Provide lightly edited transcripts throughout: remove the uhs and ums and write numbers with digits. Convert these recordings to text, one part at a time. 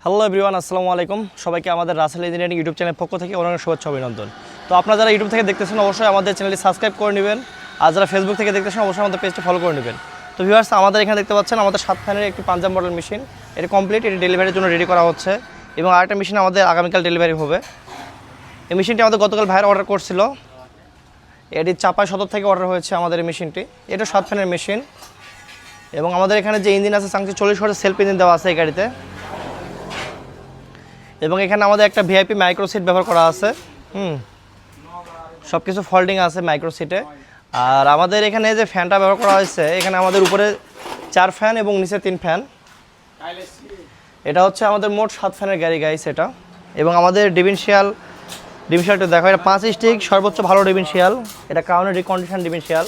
Hello everyone, আসসালামু আলাইকুম। সবাইকে আমাদের রাসেল ইঞ্জিনিয়ারিং ইউটিউব চ্যানেল পক্ষ থেকে অনেক শুভেচ্ছা অভিনন্দন। তো আপনারা যারা ইউটিউব থেকে দেখতেছেন অবশ্যই আমাদের চ্যানেলটি সাবস্ক্রাইব করে নেবেন, আর যারা ফেসবুক থেকে দেখতেছেন অবশ্যই আমাদের পেজটি ফলো করে নেবেন। তো ভিউয়ার্স, আমাদের এখানে দেখতে পাচ্ছেন আমাদের 7 ফ্যানের একটি পাঞ্জাব মডেল মেশিন। এটি কমপ্লিট, এটি ডেলিভারির জন্য রেডি করা হচ্ছে এবং আরেকটা মেশিন আমাদের আগামীকাল ডেলিভারি হবে। এই মেশিনটি আমাদের গতকাল ভাইয়ের অর্ডার করছিল, এটি চাপাই সদর থেকে অর্ডার হয়েছে আমাদের এই মেশিনটি। এটা 7 ফ্যানের মেশিন এবং আমাদের এখানে যে ইঞ্জিন আছে চাংচি 40 ওয়াটের সেলফ ইঞ্জিন দেওয়া আছে এই গাড়িতে। এবং এখানে আমাদের একটা ভিআইপি মাইক্রো সিট ব্যবহার করা আছে। সব কিছু ফোল্ডিং আছে মাইক্রো সিটে। আর আমাদের এখানে যে ফ্যানটা ব্যবহার করা হয়েছে, এখানে আমাদের উপরে 4 ফ্যান এবং নিচে 3 ফ্যান। এটা হচ্ছে আমাদের মোট 7 ফ্যানের গাড়ি গাইস এটা। এবং আমাদের ডিভিনশিয়ালটা দেখো, এটা 5 স্টিক সর্বোচ্চ ভালো ডিভিনশিয়াল। এটা কারণে রিকন্ডিশন ডিভিনশিয়াল।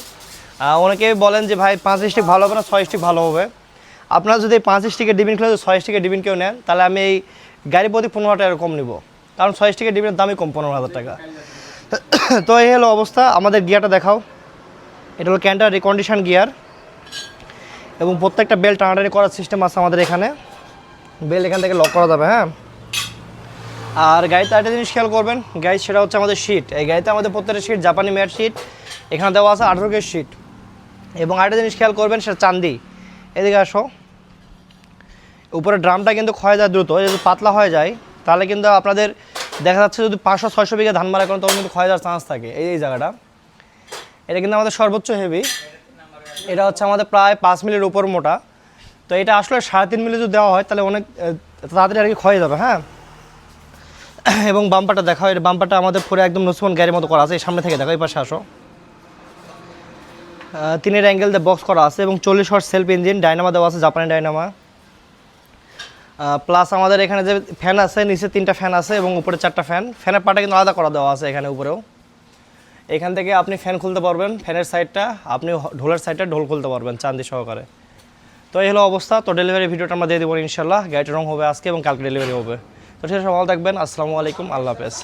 অনেকে বলেন যে ভাই 5 স্টিক ভালো হবে না 6 স্টিক ভালো হবে। আপনারা যদি 5 স্টিকের ডিভিন খেলে 6 স্টিকের ডিভিন কেউ নেন, তাহলে আমি এই গাড়ি প্রতি 15,000 টাকা কম নিব, কারণ 6 স্টিকের ডিভিনের দামই কম 15,000 টাকা। তো এই হলো অবস্থা। আমাদের গিয়ারটা দেখাও, এটা হলো ক্যান্টার রিকন্ডিশন গিয়ার এবং প্রত্যেকটা বেল্ট টানাটানি করার সিস্টেম আছে আমাদের এখানে। বেল্ট এখান থেকে লক করা যাবে। হ্যাঁ, আর গাড়িতে একটা জিনিস খেয়াল করবেন গাড়ি, সেটা হচ্ছে আমাদের সিট। এই গাড়িতে আমাদের প্রত্যেকটা সিট জাপানি ম্যাট সিট, এখানে দেওয়া আছে 18 গেজ সিট। এবং আরেকটা জিনিস খেয়াল করবেন, সেটা চান্দি। এদিকে আসো, উপরে ড্রামটা কিন্তু ক্ষয় যায় দ্রুত, যদি পাতলা হয়ে যায় তাহলে কিন্তু আপনাদের দেখা যাচ্ছে যদি 500-600 বিঘা ধান মারা করেন তখন কিন্তু ক্ষয় যাওয়ার চান্স থাকে। এই জায়গাটা এটা কিন্তু আমাদের সর্বোচ্চ হেভি, এটা হচ্ছে আমাদের প্রায় 5 মিলির উপর মোটা। তো এটা আসলে 3.5 মিলি যদি দেওয়া হয় তাহলে অনেক তাড়াতাড়ি আর কি ক্ষয় যাবে। হ্যাঁ, এবং বাম্পারটা দেখাও, এর বাম্পারটা আমাদের পুরো একদম নসুমন গাড়ির মতো করা আছে। এই সামনে থেকে দেখো, এই পাশে আসো। 3 অ্যাঙ্গেল দিয়ে বক্স করা আছে এবং 40 ওয়াট সেলফ ইঞ্জিন, ডাইনামা দেওয়া আছে, জাপানি ডাইনামা। প্লাস আমাদের এখানে যে ফ্যান আছে, নিচে 3টা ফ্যান আছে এবং উপরে 4টা ফ্যান। ফ্যানের পাটা কিন্তু আলাদা করা দেওয়া আছে এখানে উপরেও। এখান থেকে আপনি ফ্যান খুলতে পারবেন, ফ্যানের সাইডটা আপনি ঢোলের সাইডটা ঢোল খুলতে পারবেন চান্দি সহকারে। তো এই হলো অবস্থা। তো ডেলিভারি ভিডিওটা আমরা দিয়ে দেবো ইনশাল্লাহ। গাড়িটা রং হবে আজকে এবং কালকে ডেলিভারি হবে। তো ঠিক আছে, ভালো থাকবেন। আসসালামু আলাইকুম, আল্লাহ হাফেজ।